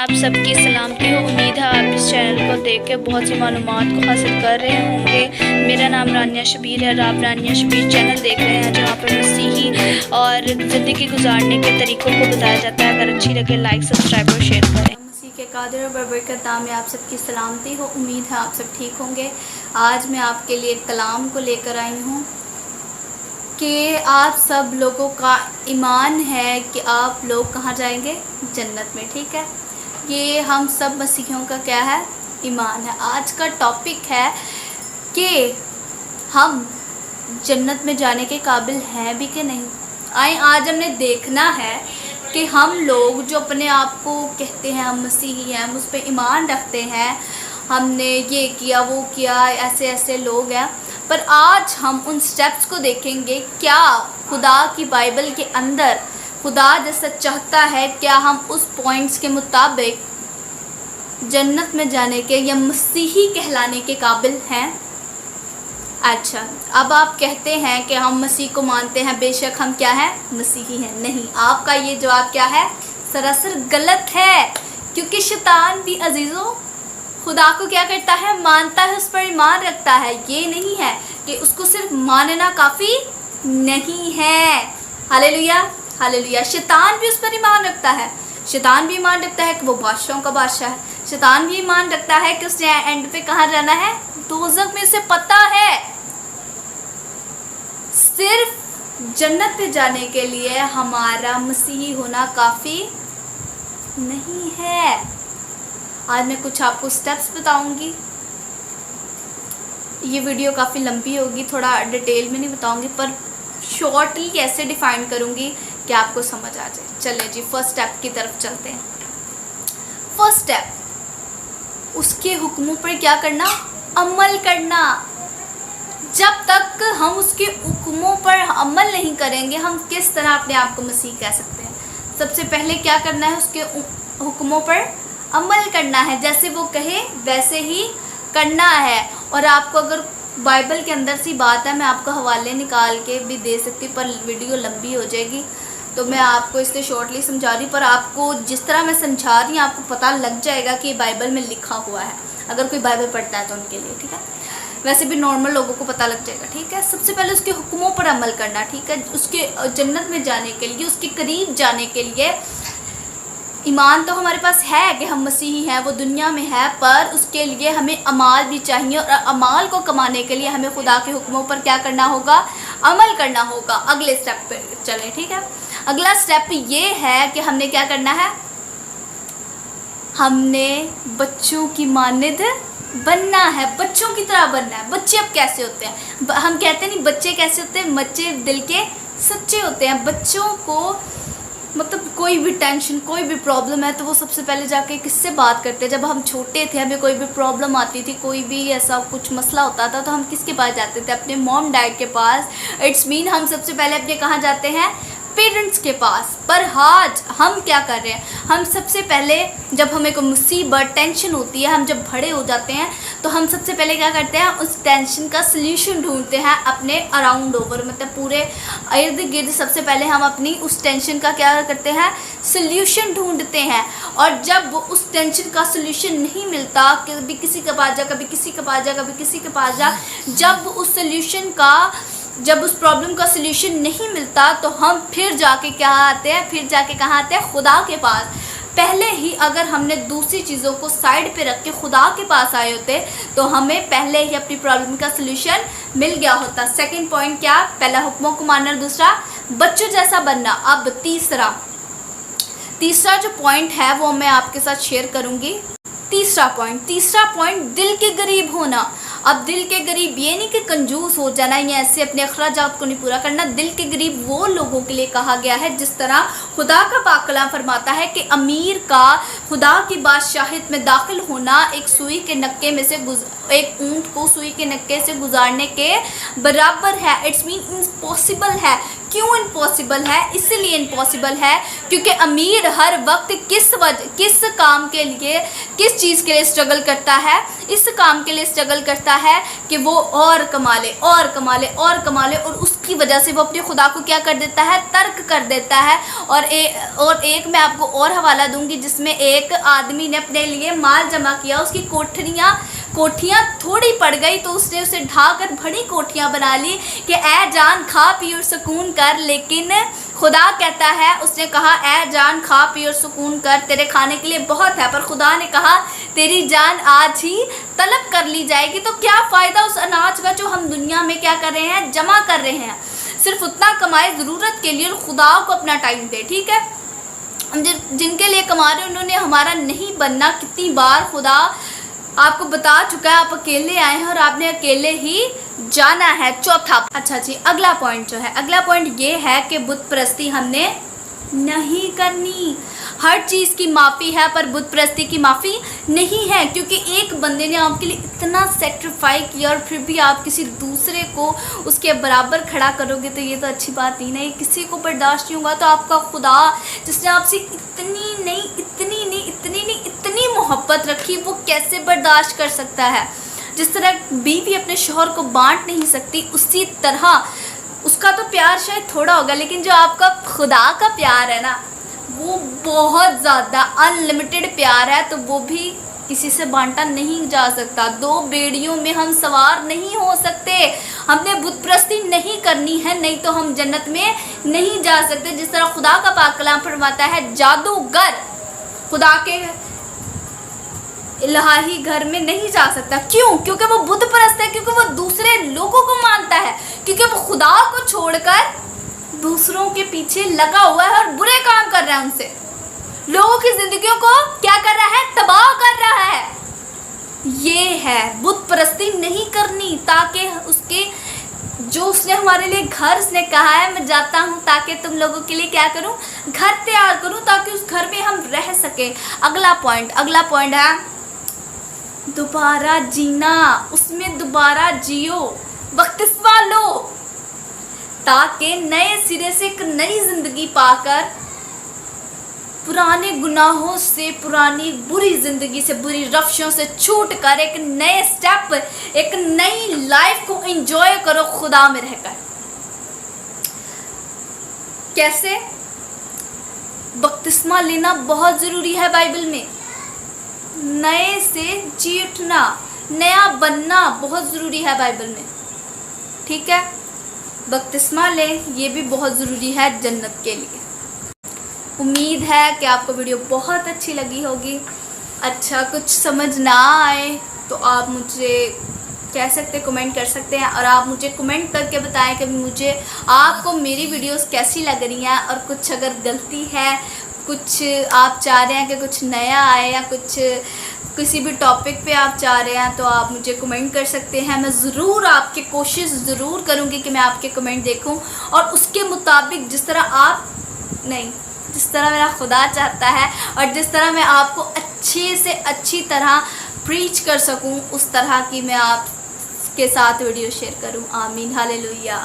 आप सबकी सलामती हो। उम्मीद है आप इस चैनल को देख के बहुत सी मालूमात को हासिल कर रहे होंगे। मेरा नाम रानिया शबीर है और आप रानिया शबीर चैनल देख रहे हैं, जहाँ पर मसीही और ज़िंदगी गुजारने के तरीक़ों को बताया जाता है। अगर अच्छी लगे लाइक सब्सक्राइब और शेयर करें। मसीह के कादिर और बरकत नाम में आप सबकी सलामती हो। उम्मीद है आप सब ठीक होंगे। आज मैं आपके लिए एक कलाम को लेकर आई हूँ कि आप सब लोगों का ईमान है कि आप लोग कहाँ जाएंगे, जन्नत में। ठीक है, ये हम सब मसीहियों का क्या है, ईमान है। आज का टॉपिक है कि हम जन्नत में जाने के काबिल हैं भी कि नहीं। आए आज हमने देखना है कि हम लोग जो अपने आप को कहते हैं हम मसीही हैं, हम उस पर ईमान रखते हैं, हमने ये किया वो किया, ऐसे ऐसे लोग हैं। पर आज हम उन स्टेप्स को देखेंगे, क्या खुदा की बाइबल के अंदर खुदा जैसा चाहता है, क्या हम उस पॉइंट्स के मुताबिक जन्नत में जाने के या मसीही कहलाने के काबिल हैं। अच्छा, अब आप कहते हैं कि हम मसीह को मानते हैं, बेशक हम क्या हैं, मसीही हैं। नहीं, आपका ये जवाब क्या है, सरासर गलत है। क्योंकि शैतान भी अजीज़ों खुदा को क्या करता है, मानता है, उस पर ईमान रखता है। ये नहीं है कि उसको सिर्फ मानना काफ़ी नहीं है। Hallelujah hallelujah. शैतान भी उस पर ईमान रखता है। शैतान भी ईमान रखता है कि वो बादशाहों का बादशाह है। शैतान भी ईमान रखता है कि उसने एंड पे कहाँ जाना है, दोज़ख में। उसे पता है सिर्फ जन्नत पे जाने के लिए हमारा मसीही होना काफ़ी नहीं है। आज मैं कुछ आपको स्टेप्स बताऊंगी। ये वीडियो काफ़ी लंबी होगी, थोड़ा डिटेल में नहीं बताऊंगी, पर शॉर्टली कैसे डिफाइन करूंगी कि आपको समझ आ जाए। चलिए जी, फर्स्ट स्टेप की तरफ चलते हैं। फर्स्ट स्टेप, उसके हुक्मों पर क्या करना, अमल करना। जब तक हम उसके हुक्मों पर अमल नहीं करेंगे, हम किस तरह अपने आप को मसीह कह सकते हैं। सबसे पहले क्या करना है, उसके हुक्मों पर अमल करना है। जैसे वो कहे वैसे ही करना है। और आपको अगर बाइबल के अंदर सी बात है, मैं आपको हवाले निकाल के भी दे सकती, पर वीडियो लंबी हो जाएगी, तो मैं आपको इसलिए शॉर्टली समझा रही हूँ। पर आपको जिस तरह मैं समझा रही हूँ, आपको पता लग जाएगा कि बाइबल में लिखा हुआ है, अगर कोई बाइबल पढ़ता है तो उनके लिए। ठीक है, वैसे भी नॉर्मल लोगों को पता लग जाएगा। ठीक है, सबसे पहले उसके हुक्मों पर अमल करना। ठीक है, उसके जन्नत में जाने के लिए, उसके करीब जाने के लिए ईमान तो हमारे पास है कि हम मसीही हैं, वो दुनिया में है, पर उसके लिए हमें अमाल भी चाहिए। और अमाल को कमाने के लिए हमें खुदा के हुक्मों पर क्या करना होगा, अमल करना होगा। अगले स्टेप पे चलें। ठीक है, अगला स्टेप ये है कि हमने क्या करना है, हमने बच्चों की मानद बनना है, बच्चों की तरह बनना है। बच्चे अब कैसे होते हैं, हम कहते नहीं बच्चे कैसे होते हैं, बच्चे दिल के सच्चे होते हैं। बच्चों को मतलब कोई भी टेंशन, कोई भी प्रॉब्लम है तो वो सबसे पहले जाके किससे बात करते हैं। जब हम छोटे थे, हमें कोई भी प्रॉब्लम आती थी, कोई भी ऐसा कुछ मसला होता था, तो हम किसके पास जाते थे, अपने मॉम डैड के पास। इट्स मीन हम सबसे पहले अपने कहाँ जाते हैं, पेरेंट्स के पास। पर आज हम क्या कर रहे हैं, हम सबसे पहले जब हमें कोई मुसीबत टेंशन होती है, हम जब बड़े हो जाते हैं, तो हम सबसे पहले क्या करते हैं, उस टेंशन का सल्यूशन ढूंढते हैं अपने अराउंड ओवर, मतलब पूरे इर्द गिर्द। सबसे पहले हम अपनी उस टेंशन का क्या करते हैं, सल्यूशन ढूंढते हैं। और जब उस टेंशन का सल्यूशन नहीं मिलता, कभी किसी के पास जा, कभी किसी के पास जा, कभी किसी के पास जा, जब उस प्रॉब्लम का सल्यूशन नहीं मिलता, तो हम फिर जाके क्या आते हैं, फिर जाके कहाँ आते हैं, खुदा के पास। पहले ही अगर हमने दूसरी चीज़ों को साइड पे रख के खुदा के पास आए होते, तो हमें पहले ही अपनी प्रॉब्लम का सल्यूशन मिल गया होता। सेकंड पॉइंट क्या, पहला हुक्मों को मानना, दूसरा बच्चों जैसा बनना। अब तीसरा जो पॉइंट है वो मैं आपके साथ शेयर करूँगी। तीसरा पॉइंट दिल के करीब होना। अब दिल के करीब ये नहीं कि कंजूस हो जाना या ऐसे अपने अखराजात को नहीं पूरा करना। दिल के करीब वो लोगों के लिए कहा गया है जिस तरह खुदा का पाक कलाम फरमाता है कि अमीर का खुदा की बादशाहियत में दाखिल होना एक सुई के नक्के में से एक ऊंट को सुई के नक्के से गुजारने के बराबर है। इट्स मीन इम्पॉसिबल है। کیوں امپاسبل ہے؟ اس لیے امپاسبل ہے کیونکہ امیر ہر وقت کس کام کے لیے، کس چیز کے لیے اسٹرگل کرتا ہے؟ اس کام کے لیے اسٹرگل کرتا ہے کہ وہ اور کما لے اور کما لے اور کما لے، اور اس کی وجہ سے وہ اپنے خدا کو کیا کر دیتا ہے؟ ترک کر دیتا ہے۔ اور ایک میں آپ کو اور حوالہ دوں گی جس میں ایک آدمی نے اپنے لیے مال جمع کیا، اس کی کوٹھیاں تھوڑی پڑ گئی تو اس نے اسے ڈھا کر بڑی کوٹھیاں بنا لی کہ اے جان کھا پی اور سکون کر، لیکن خدا کہتا ہے، اس نے کہا اے جان کھا پی اور سکون کر، تیرے کھانے کے لیے بہت ہے، پر خدا نے کہا تیری جان آج ہی طلب کر لی جائے گی۔ تو کیا فائدہ اس اناج کا جو ہم دنیا میں کیا کر رہے ہیں؟ جمع کر رہے ہیں۔ صرف اتنا کمائے ضرورت کے لیے اور خدا کو اپنا ٹائم دے، ٹھیک ہے؟ جن کے لیے کما رہے ہیں انہوں نے ہمارا نہیں بننا۔ کتنی بار خدا آپ کو بتا چکا ہے، آپ اکیلے آئے ہیں اور آپ نے اکیلے ہی جانا ہے۔ چوتھا، اچھا جی، اگلا پوائنٹ یہ ہے کہ بت پرستی ہم نے نہیں کرنی۔ ہر چیز کی معافی ہے پر بت پرستی کی معافی نہیں ہے، کیونکہ ایک بندے نے آپ کے لیے اتنا سیکریفائی کیا اور پھر بھی آپ کسی دوسرے کو اس کے برابر کھڑا کرو گے تو یہ تو اچھی بات نہیں ہے، کسی کو برداشت نہیں ہوگا۔ تو آپ کا خدا جس نے آپ سے اتنی محبت رکھی، وہ کیسے برداشت کر سکتا ہے؟ جس طرح بیوی اپنے شوہر کو بانٹ نہیں سکتی، اسی طرح اس کا تو پیار شاید تھوڑا ہوگا، لیکن جو آپ کا خدا کا پیار ہے نا، وہ بہت زیادہ انلمیٹڈ پیار ہے، تو وہ بھی کسی سے بانٹا نہیں جا سکتا۔ دو بیڑیوں میں ہم سوار نہیں ہو سکتے۔ ہم نے بت پرستی نہیں کرنی ہے، نہیں تو ہم جنت میں نہیں جا سکتے۔ جس طرح خدا کا پاک کلام فرماتا ہے، جادوگر خدا کے الہی گھر میں نہیں جا سکتا۔ کیوں؟ کیونکہ وہ بت پرست ہے، کیونکہ وہ دوسرے لوگوں کو مانتا ہے، کیونکہ وہ خدا کو چھوڑ کر دوسروں کے پیچھے لگا ہوا ہے اور برے کام کر رہا ہے، ان سے لوگوں کی زندگیوں کو کیا کر رہا ہے؟ تباہ کر رہا ہے۔ یہ ہے بت پرستی نہیں کرنی، تاکہ اس نے ہمارے لیے گھر، اس نے کہا ہے میں جاتا ہوں تاکہ تم لوگوں کے لیے کیا کروں؟ گھر تیار کروں، تاکہ اس گھر میں ہم رہ سکیں۔ اگلا پوائنٹ ہے دوبارہ جینا۔ اس میں دوبارہ جیو، بپتسمہ لو، تاکہ نئے سرے سے ایک نئی زندگی پا کر پرانے گناہوں سے، پرانی بری زندگی سے، بری روشوں سے چھوٹ کر ایک نئے سٹیپ، ایک نئی لائف کو انجوائے کرو خدا میں رہ کر۔ کیسے؟ بپتسمہ لینا بہت ضروری ہے بائبل میں۔ نئے سے جی اٹھنا، نیا بننا بہت ضروری ہے بائبل میں، ٹھیک ہے؟ بپتسمہ لیں، یہ بھی بہت ضروری ہے جنت کے لیے۔ امید ہے کہ آپ کو ویڈیو بہت اچھی لگی ہوگی۔ اچھا کچھ سمجھ نہ آئے تو آپ مجھے کہہ سکتے، کمنٹ کر سکتے ہیں، اور آپ مجھے کمنٹ کر کے بتائیں کہ مجھے آپ کو میری ویڈیوز کیسی لگ رہی ہیں، اور کچھ اگر غلطی ہے، کچھ آپ چاہ رہے ہیں کہ کچھ نیا آئے، یا کچھ کسی بھی ٹاپک پہ آپ چاہ رہے ہیں، تو آپ مجھے کمنٹ کر سکتے ہیں۔ میں ضرور آپ کی کوشش ضرور کروں گی کہ میں آپ کے کمنٹ دیکھوں، اور اس کے مطابق جس طرح میرا خدا چاہتا ہے، اور جس طرح میں آپ کو اچھے سے اچھی طرح پریچ کر سکوں، اس طرح کی میں آپ کے ساتھ ویڈیو شیئر کروں۔ آمین، ہاللیلویہ۔